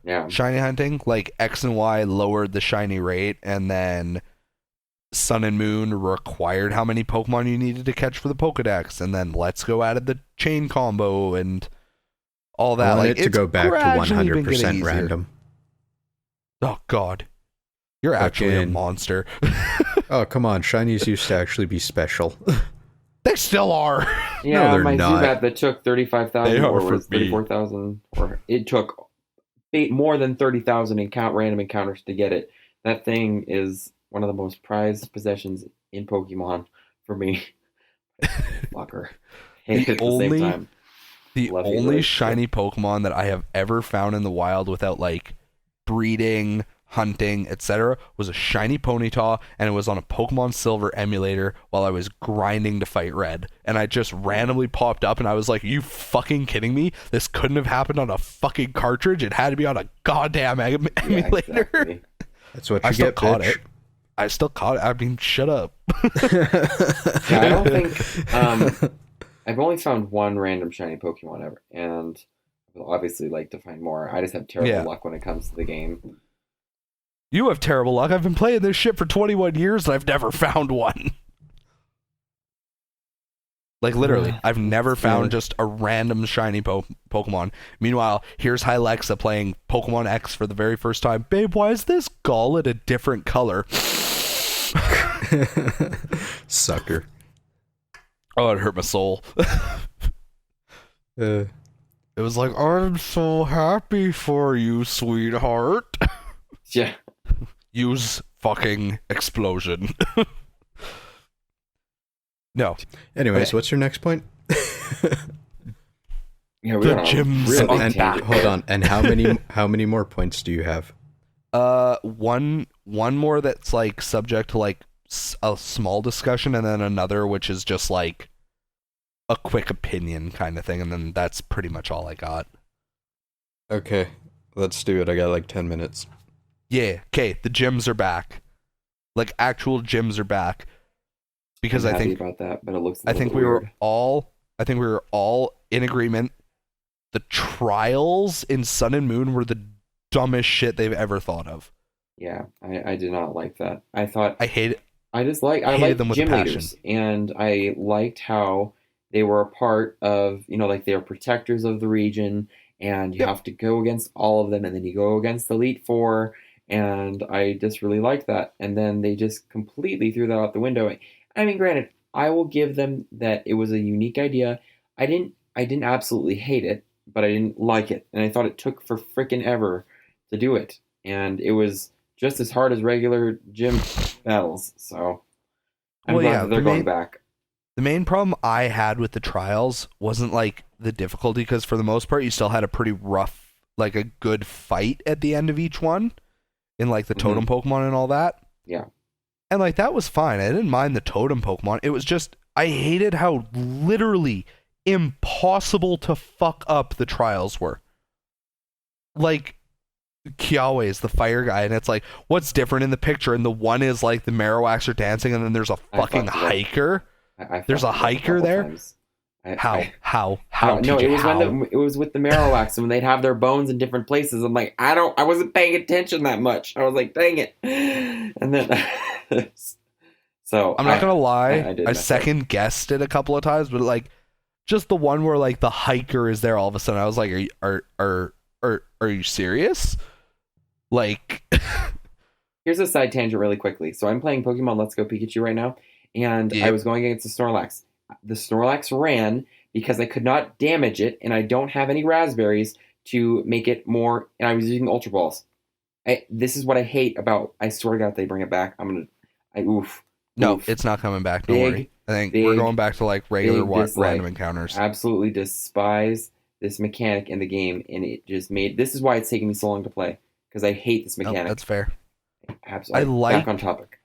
Yeah. Shiny hunting, like X and Y lowered the shiny rate, and then Sun and Moon required how many Pokemon you needed to catch for the Pokedex, and then Let's Go added the chain combo and all that. I want like it to go back to 100% random. Oh God, you're actually a monster. Oh come on, shinies used to actually be special. They still are. Yeah, no, they're my not. Zubat that took 35,000 or was 34,000, or it took more than 30,000 random encounters to get it. That thing is one of the most prized possessions in Pokemon for me. Fucker. Hate it at the same time. The only shiny Pokemon that I have ever found in the wild without like breeding, hunting, etc. was a shiny Ponyta, and it was on a Pokemon Silver emulator while I was grinding to fight Red. And I just randomly popped up and I was like, are you fucking kidding me? This couldn't have happened on a fucking cartridge. It had to be on a goddamn emulator. Exactly. That's what you get, caught bitch. it. I still caught it. I mean, shut up. Yeah, I don't think I've only found one random shiny Pokemon ever, and I would obviously like to find more. I just have terrible luck when it comes to the game. You have terrible luck. I've been playing this shit for 21 years and I've never found one. Like literally, I've never found just a random shiny Pokemon. Meanwhile, here's Hylexa playing Pokemon X for the very first time. Babe, why is this Gullet a different color? Sucker. Oh, it hurt my soul. It was like, I'm so happy for you, sweetheart. Yeah. Use fucking explosion. No. Anyways, what's your next point? Yeah, we're on gyms really and tangent. Hold on. And how many more points do you have? One more that's like subject to like a small discussion, and then another which is just like a quick opinion kind of thing, and then that's pretty much all I got. Okay, let's do it. I got like 10 minutes. Yeah. Okay. The gyms are back. Like actual gyms are back. Because I'm I happy think about that, but it looks. I think we were all in agreement. The trials in Sun and Moon were the dumbest shit they've ever thought of. Yeah, I did not like that. I thought I hate it. I liked them with gym passion. leaders, and I liked how they were a part of, like they were protectors of the region, and you have to go against all of them, and then you go against the Elite Four, and I just really liked that. And then they just completely threw that out the window. I mean, granted, I will give them that it was a unique idea. I didn't absolutely hate it, but I didn't like it, and I thought it took for freaking ever to do it, and it was just as hard as regular gym battles. So I'm glad that they're going back. The main problem I had with the trials wasn't like the difficulty, because for the most part you still had a pretty rough, like a good fight at the end of each one in like the totem Pokemon and all that. Yeah. And like that was fine. I didn't mind the totem Pokemon. It was just I hated how literally impossible to fuck up the trials were. Like Kiawe is the fire guy, and it's like, what's different in the picture? And the one is like the Marowaks are dancing, and then there's a fucking hiker. There's a hiker there. How? No, it was with the Marowaks, and when they'd have their bones in different places. I'm like, I wasn't paying attention that much. I was like, dang it. And then, so I'm not gonna lie, I second guessed it a couple of times, but like, just the one where like the hiker is there all of a sudden, I was like, are you serious? Like, here's a side tangent really quickly. So I'm playing Pokemon Let's Go Pikachu right now, and I was going against the Snorlax. The Snorlax ran because I could not damage it, and I don't have any raspberries to make it more, and I was using Ultra Balls. This is what I hate about, I swear to God, if they bring it back, No, it's not coming back, don't worry. I think we're going back to like regular random encounters. Absolutely despise this mechanic in the game, and it just this is why it's taking me so long to play, because I hate this mechanic. That's fair. Absolutely. Back on topic.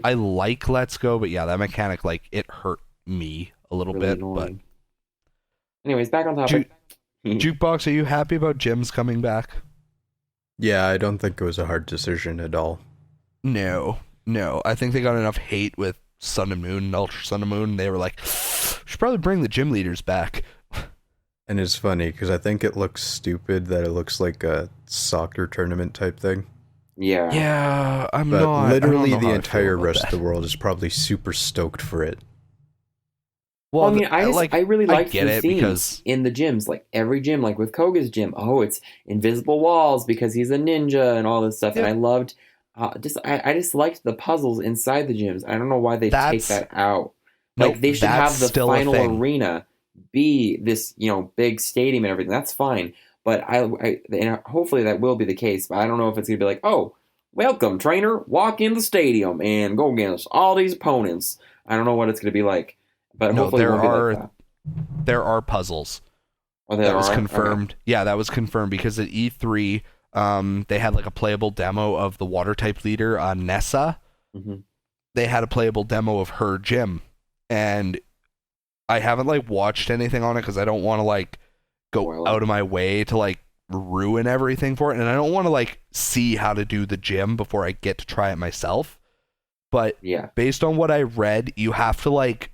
I like Let's Go, but yeah, that mechanic, like, it hurt me a little bit. Annoying. But anyways, back on topic. Jukebox, are you happy about gyms coming back? Yeah, I don't think it was a hard decision at all. No. I think they got enough hate with Sun and Moon and Ultra Sun and Moon. They were like, should probably bring the gym leaders back. And it's funny because I think it looks stupid that it looks like a soccer tournament type thing. Yeah, but literally the entire rest of the world is probably super stoked for it. Well, I mean, I really like the themes in the gyms. Like every gym, like with Koga's gym, it's invisible walls because he's a ninja and all this stuff. Yeah. And I loved, I just liked the puzzles inside the gyms. I don't know why they take that out. Like they should have the final arena be this, big stadium and everything. That's fine. But and hopefully that will be the case. But I don't know if it's going to be like, oh, welcome, trainer. Walk in the stadium and go against all these opponents. I don't know what it's going to be like. But hopefully it won't be like that. There are puzzles. That was confirmed. Okay. Yeah, that was confirmed because at E3, they had like a playable demo of the water type leader, Nessa. Mm-hmm. They had a playable demo of her gym. And I haven't like watched anything on it because I don't want to like go out of my way to like ruin everything for it, and I don't want to like see how to do the gym before I get to try it myself. But yeah, based on what I read, you have to like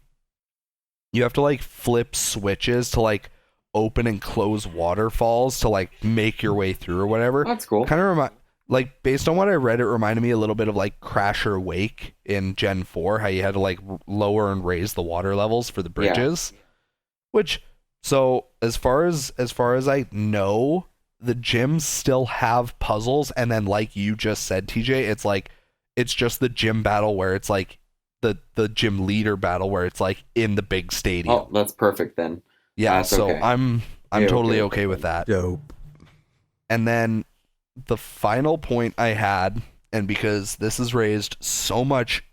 flip switches to like open and close waterfalls to like make your way through or whatever. That's cool. Kind of like based on what I read, it reminded me a little bit of like Crasher Wake in Gen 4, how you had to like lower and raise the water levels for the bridges. Yeah. Which, so as far as I know, the gyms still have puzzles, and then like you just said, TJ, it's just the gym battle where it's like the gym leader battle where it's like in the big stadium. Oh, that's perfect then. Yeah, that's so okay. I'm totally okay with that. Dope. And then the final point I had, and because this has raised so much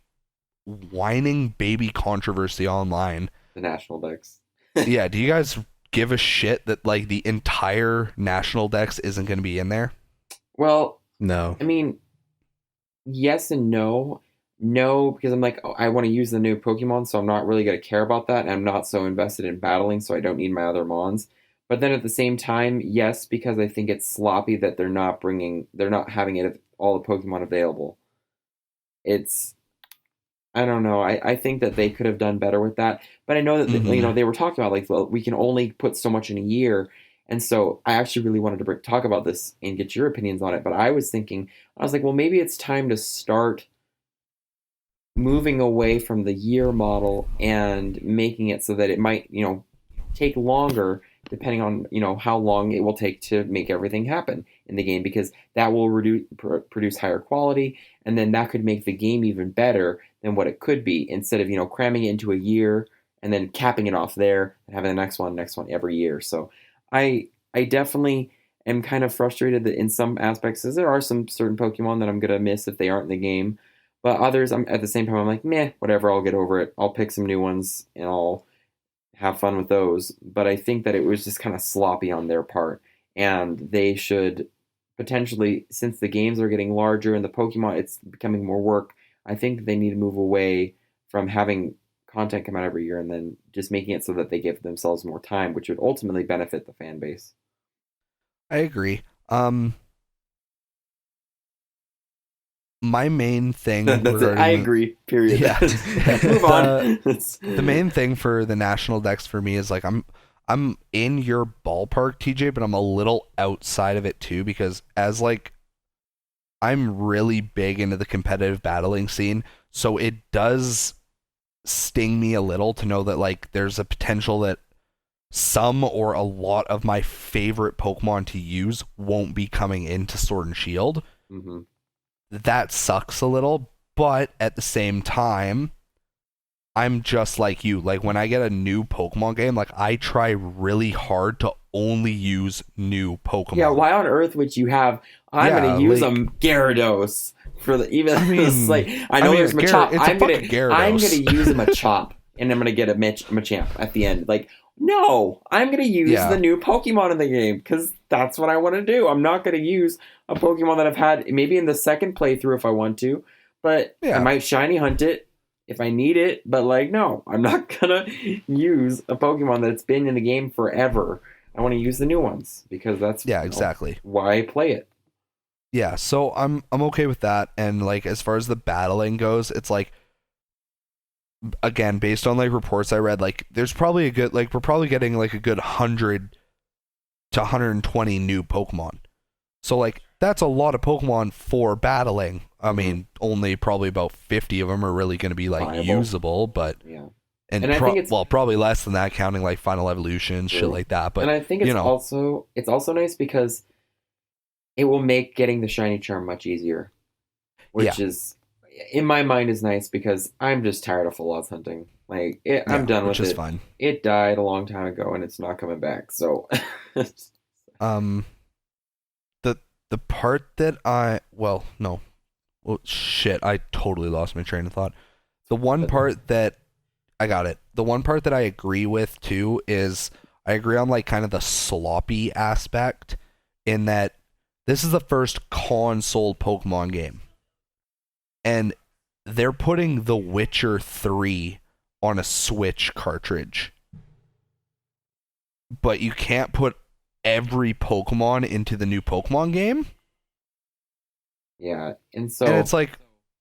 whining baby controversy online, the national dex. Yeah, do you guys give a shit that like the entire national dex isn't going to be in there? Well, no. I mean, yes and no. No, because I'm like, I want to use the new Pokemon, so I'm not really going to care about that, and I'm not so invested in battling, so I don't need my other Mons. But then at the same time, yes, because I think it's sloppy that they're not having it all the Pokemon available. I don't know. I think that they could have done better with that. But I know that they were talking about like, well, we can only put so much in a year, and so I actually really wanted to talk about this and get your opinions on it. But I was like, well, maybe it's time to start moving away from the year model and making it so that it might, take longer depending on, how long it will take to make everything happen in the game, because that will produce higher quality, and then that could make the game even better than what it could be, instead of, cramming it into a year and then capping it off there and having the next one every year. So I definitely am kind of frustrated that in some aspects, because there are some certain Pokemon that I'm going to miss if they aren't in the game. But others, at the same time, I'm like, meh, whatever, I'll get over it. I'll pick some new ones and I'll have fun with those. But I think that it was just kind of sloppy on their part. And they should potentially, since the games are getting larger and the Pokemon, it's becoming more work, I think they need to move away from having content come out every year and then just making it so that they give themselves more time, which would ultimately benefit the fan base. I agree. My main thing. That's it. I agree. Period. Yeah. Move on. The main thing for the national decks for me is like I'm in your ballpark, TJ, but I'm a little outside of it too, because as like I'm really big into the competitive battling scene, so it does sting me a little to know that like there's a potential that some or a lot of my favorite Pokemon to use won't be coming into Sword and Shield. Mm-hmm. That sucks a little, but at the same time, I'm just like you. Like when I get a new Pokemon game, like I try really hard to only use new Pokemon. Yeah, why on earth would you have? I'm gonna use them Gyarados for the even. I mean, like I know there's Machop. I'm gonna use a Machop, and I'm gonna get a Machamp at the end. Like, no, I'm gonna use the new Pokemon in the game because that's what I want to do. I'm not gonna use a Pokemon that I've had maybe in the second playthrough if I want to, but I might shiny hunt it if I need it. But like, no, I'm not gonna use a Pokemon that's been in the game forever. I want to use the new ones because that's exactly why I play it. Yeah, so I'm okay with that. And like as far as the battling goes, it's like, again, based on like reports I read, like there's probably a good, like we're probably getting like a good 100 to 120 new Pokemon. So like that's a lot of Pokemon for battling. I mean, only probably about 50 of them are really going to be like usable, but and I think it's probably less than that, counting like Final Evolutions, shit like that. But and I think it's also nice because it will make getting the shiny charm much easier, which is in my mind is nice because I'm just tired of full odds hunting. Like I'm done with it. Which is fine. It died a long time ago and it's not coming back. So, the part that I totally lost my train of thought. The one part that I agree with too is I agree on like kind of the sloppy aspect in that this is the first console Pokemon game. And they're putting The Witcher 3 on a Switch cartridge. But you can't put every Pokemon into the new Pokemon game? Yeah, and so it's like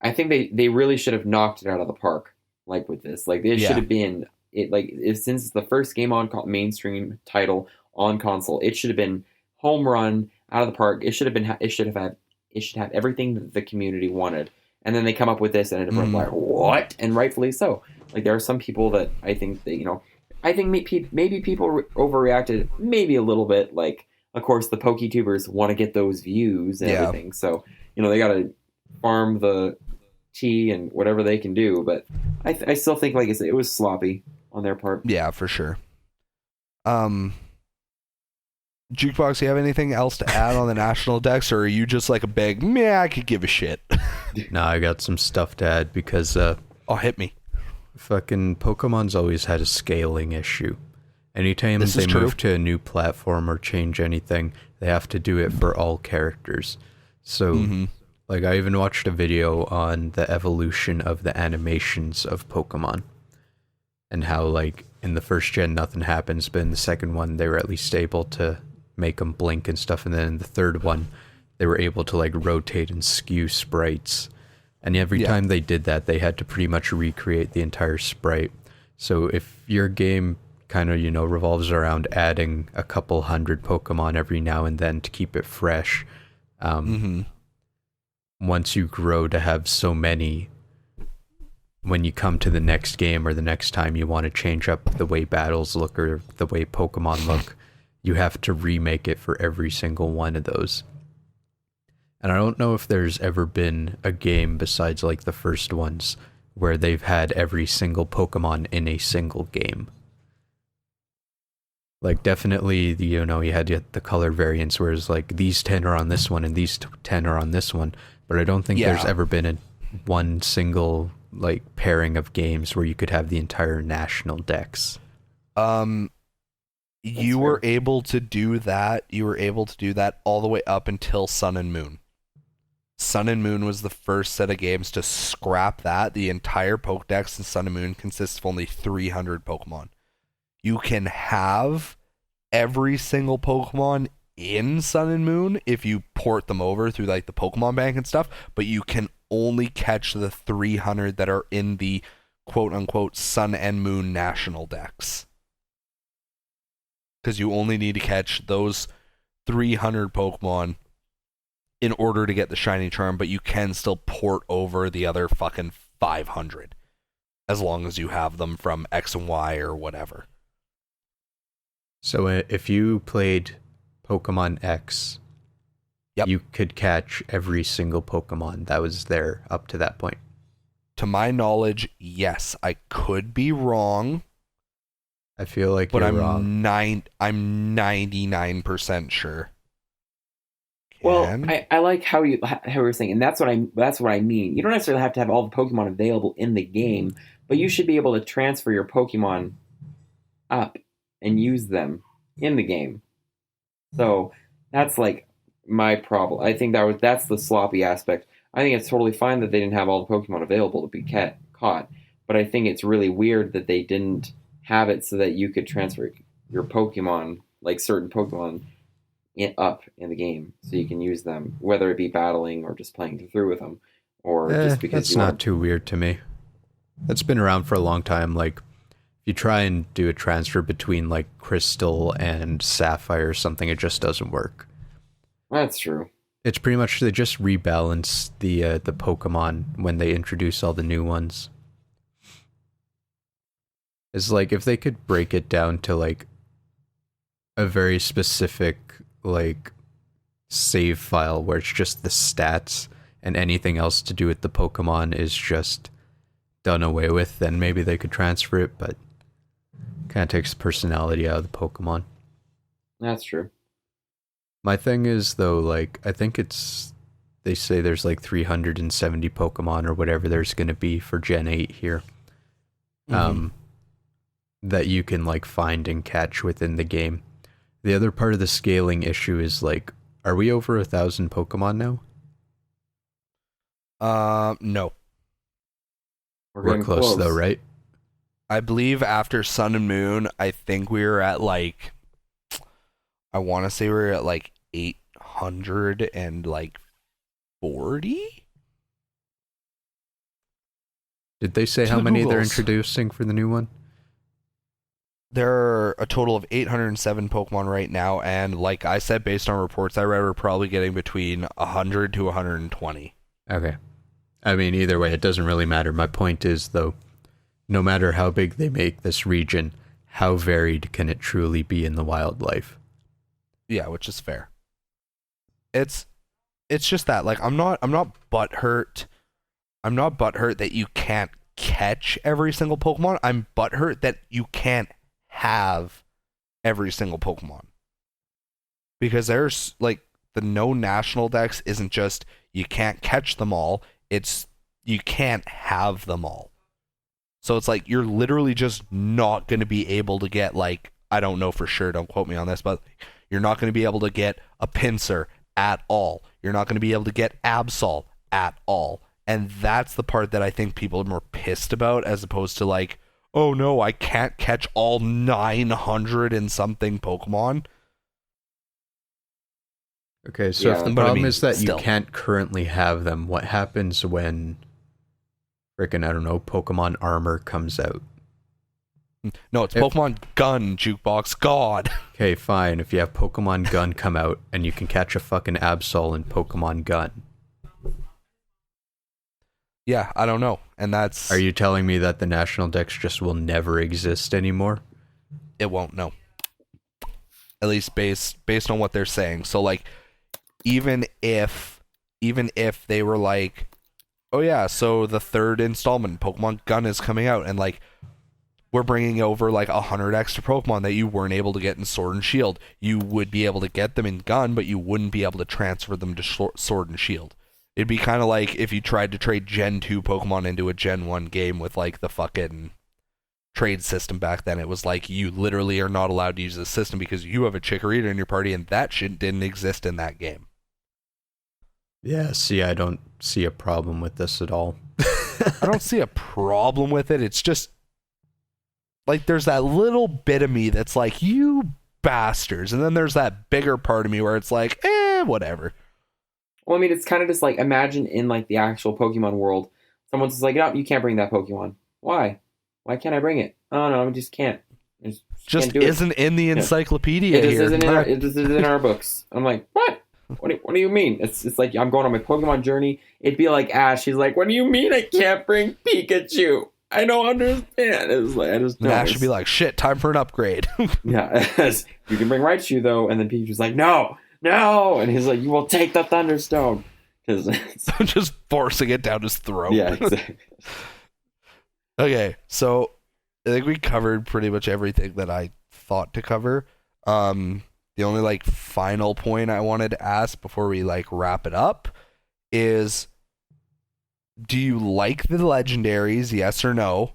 I think they really should have knocked it out of the park, like with this. Like it should have been since it's the first game on mainstream title on console, it should have been home run out of the park. It should have everything that the community wanted. And then they come up with this, and everyone's like, "What?" And rightfully so. Like there are some people that I think that I think maybe people overreacted, maybe a little bit. Like, of course, the PokeTubers want to get those views and everything, so they got to farm the tea and whatever they can do. But I still think, like I said, it was sloppy on their part. Yeah, for sure. Jukebox, you have anything else to add on the national decks, or are you just like a big, I could give a shit? No, I got some stuff to add because hit me. Fucking Pokemon's always had a scaling issue. Anytime they move to a new platform or change anything, they have to do it for all characters. So, like, I even watched a video on the evolution of the animations of Pokemon and how, like, in the first gen nothing happens, but in the second one they were at least able to make them blink and stuff, and then in the third one they were able to like rotate and skew sprites, and every time they did that they had to pretty much recreate the entire sprite. So if your game kind of revolves around adding a couple hundred Pokemon every now and then to keep it fresh, once you grow to have so many, when you come to the next game or the next time you want to change up the way battles look or the way Pokemon look, you have to remake it for every single one of those. And I don't know if there's ever been a game besides like the first ones where they've had every single Pokemon in a single game. Like, definitely, you had the color variants, whereas like these 10 are on this one and these 10 are on this one. But I don't think there's ever been one single like pairing of games where you could have the entire national dex. You were able to do that. You were able to do that all the way up until Sun and Moon. Sun and Moon was the first set of games to scrap that. The entire pokedex in Sun and Moon consists of only 300 Pokemon. You can have every single Pokemon in Sun and Moon if you port them over through like the Pokemon Bank and stuff, but you can only catch the 300 that are in the quote-unquote Sun and Moon national dex. Because you only need to catch those 300 Pokemon in order to get the shiny charm, but you can still port over the other fucking 500 as long as you have them from X and Y or whatever. So if you played Pokemon X, you could catch every single Pokemon that was there up to that point. To my knowledge, yes. I could be wrong. I feel like but you're I'm wrong. I'm 99% sure. Well, I like how you're saying, and that's what I mean. You don't necessarily have to have all the Pokemon available in the game, but you should be able to transfer your Pokemon up and use them in the game. So that's like my problem. I think that's the sloppy aspect. I think it's totally fine that they didn't have all the Pokemon available to be caught, but I think it's really weird that they didn't have it so that you could transfer your Pokemon, like certain Pokemon, up in the game so you can use them, whether it be battling or just playing through with them, or just because that's not too weird to me. That's been around for a long time. Like, if you try and do a transfer between like Crystal and Sapphire or something, it just doesn't work. That's true. It's pretty much they just rebalance the Pokemon when they introduce all the new ones. It's like if they could break it down to like a very specific like save file where it's just the stats and anything else to do with the Pokemon is just done away with, then maybe they could transfer it, but kind of takes personality out of the Pokemon. That's true. My thing is though, like I think they say there's like 370 Pokemon or whatever there's going to be for Gen 8 here. That you can like find and catch within the game. The other part of the scaling issue is like, are we over 1,000 Pokemon now? No. We're close though, right? I believe after Sun and Moon, I think we were at like, I want to say we were at like 840. Did they say how many they're introducing for the new one? There are a total of 807 Pokemon right now, and like I said, based on reports I read, we're probably getting between 100 to 120. Okay. I mean, either way, it doesn't really matter. My point is, though, no matter how big they make this region, how varied can it truly be in the wildlife? Yeah, which is fair. It's just that, like, I'm not butthurt. I'm not butthurt that you can't catch every single Pokemon. I'm butthurt that you can't have every single Pokemon. Because there's, like, the no national dex isn't just you can't catch them all, it's you can't have them all. So it's like you're literally just not going to be able to get, like, I don't know for sure, don't quote me on this, but you're not going to be able to get a Pinsir at all. You're not going to be able to get Absol at all. And that's the part that I think people are more pissed about, as opposed to like, oh no, I can't catch all 900 and something Pokemon. Okay, so if the problem is that you can't currently have them, what happens when frickin', I don't know, Pokemon Armor comes out? No, it's Pokemon Gun, Jukebox. God. Okay, fine. If you have Pokemon Gun come out and you can catch a fucking Absol in Pokemon Gun. Yeah, I don't know. And that's... Are you telling me that the National Dex just will never exist anymore? It won't, no. at least based on what they're saying. So like, even if they were like, oh yeah, so the third installment, Pokemon Gun, is coming out, and like, we're bringing over like 100 extra Pokemon that you weren't able to get in Sword and Shield. You would be able to get them in Gun, but you wouldn't be able to transfer them to Sword and Shield. It'd be kind of like if you tried to trade Gen 2 Pokemon into a Gen 1 game with like the fucking trade system back then. It was like, you literally are not allowed to use the system because you have a Chikorita in your party, and that shit didn't exist in that game. Yeah, see, I don't see a problem with this at all. I don't see a problem with it. It's just like, there's that little bit of me that's like, you bastards, and then there's that bigger part of me where it's like, whatever. Well, I mean, it's kind of just like, imagine in like the actual Pokemon world, someone's just like, no, you can't bring that Pokemon. Why? Why can't I bring it? Oh no, I just can't. Just isn't in the encyclopedia. It here. It just isn't in our books. I'm like, what? What do you mean? It's like, I'm going on my Pokemon journey. It'd be like Ash. She's like, what do you mean I can't bring Pikachu? I don't understand. It's like, I just don't. Ash should be like, shit, time for an upgrade. Yeah, you can bring Raichu though, and then Pikachu's like, no, and he's like, you will take the Thunderstone, because just forcing it down his throat. Yeah, exactly. Okay, so I think we covered pretty much everything that I thought to cover. The only like final point I wanted to ask before we like wrap it up is, do you like the legendaries, yes or no?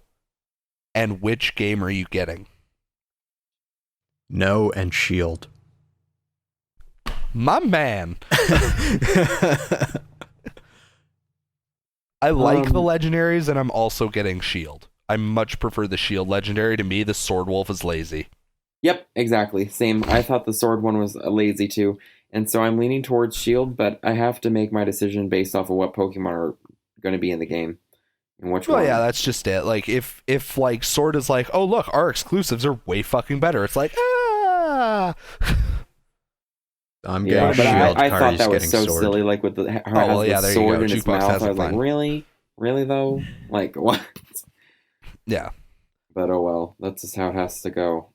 And which game are you getting? No and Shield. My man. I like the legendaries, and I'm also getting Shield. I much prefer the Shield legendary. To me, the Sword Wolf is lazy. Yep, exactly. Same. I thought the Sword one was lazy too, and so I'm leaning towards Shield, but I have to make my decision based off of what Pokemon are going to be in the game and which one. Well, yeah, that's just it. Like, if like Sword is like, oh look, our exclusives are way fucking better. It's like, I'm getting but Shield. I thought that was so Sword. silly, like with the there you sword go. in its Jukebox mouth. has I it was like, fine. really though, like what? Yeah. But oh well, that's just how it has to go.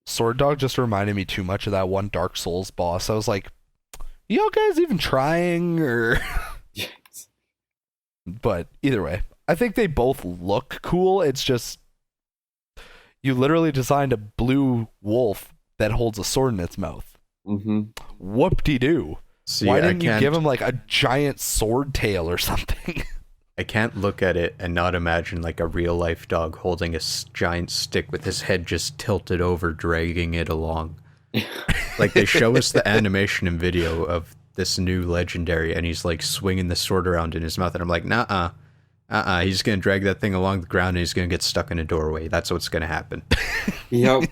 Sword Dog just reminded me too much of that one Dark Souls boss. I was like, y'all guys even trying? Or Yes. But either way, I think they both look cool. It's just, you literally designed a blue wolf that holds a sword in its mouth. Mm-hmm. Whoop-de-doo. See, Why didn't you give him like a giant sword tail or something? I can't look at it and not imagine like a real life dog holding a giant stick with his head just tilted over, dragging it along. Like, they show us the animation and video of this new legendary, and he's like swinging the sword around in his mouth, and I'm like, he's gonna drag that thing along the ground and he's gonna get stuck in a doorway. That's what's gonna happen. Yep.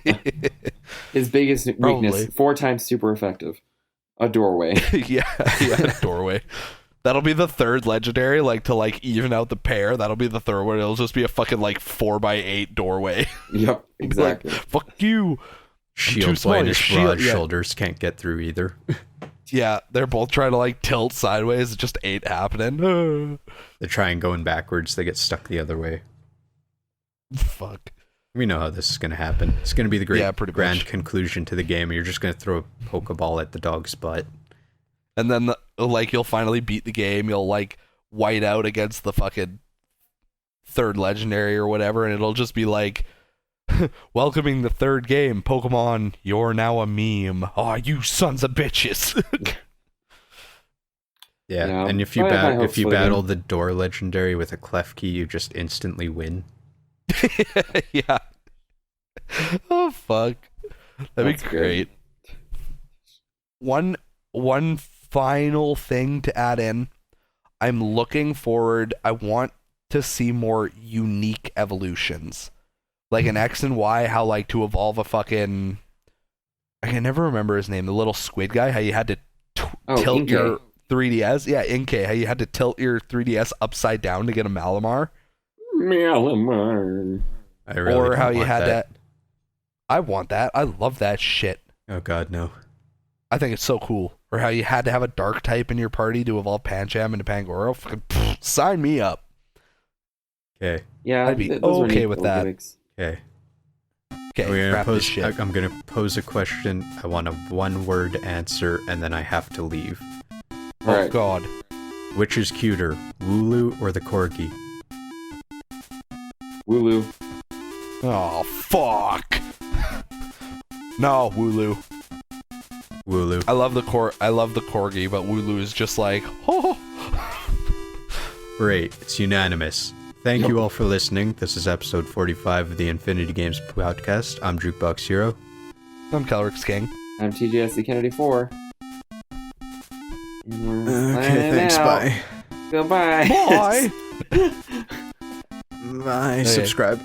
His biggest weakness, Probably. 4 times super effective. A doorway. yeah, doorway. That'll be the third legendary, like, to like even out the pair. That'll be the third one. It'll just be a fucking like 4x8 doorway. Yep, exactly. Like, fuck you. Shield small, boy, your his shield- broad yeah. shoulders can't get through either. Yeah, they're both trying to like tilt sideways. It just ain't happening. They're trying going backwards. They get stuck the other way. Fuck. We know how this is going to happen. It's going to be the great pretty grand much. conclusion to the game. You're just going to throw a Pokeball at the dog's butt. And then like, you'll finally beat the game. You'll like white out against the fucking third legendary or whatever, and it'll just be like, welcoming the third game, Pokemon, you're now a meme. Oh, you sons of bitches. Yeah, and if you battle the door legendary with a clef key, you just instantly win. Yeah. Oh fuck. That'd That's be great. One final thing to add in. I'm looking forward. I want to see more unique evolutions. Like an X and Y, how like to evolve a fucking, I can never remember his name, the little squid guy, how you had to tilt Inkay. your 3DS. Yeah, Inkay, how you had to tilt your 3DS upside down to get a Malamar. Malamar. I really Or don't how you want had that. to. I want that. I love that shit. Oh god, no. I think it's so cool. Or how you had to have a dark type in your party to evolve Pancham into Pangoro. Fucking sign me up. Okay, Yeah, I'd be those were okay neat with little that. gimmicks. okay. Okay, wrap this shit. I'm gonna pose a question. I want a one-word answer, and then I have to leave. Oh Alright. God. Which is cuter, Wooloo or the corgi? Wooloo. Oh fuck. No, Wooloo. Wooloo. I love the corgi, but Wooloo is just like, oh. Great, it's unanimous. Thank you all for listening. This is episode 45 of the Infinity Games podcast. I'm Jukebox Hero. I'm KelryxsKing. I'm TJ Kennedy 4. Okay, thanks, bye. Goodbye. Bye. Bye, Hey. subscribe.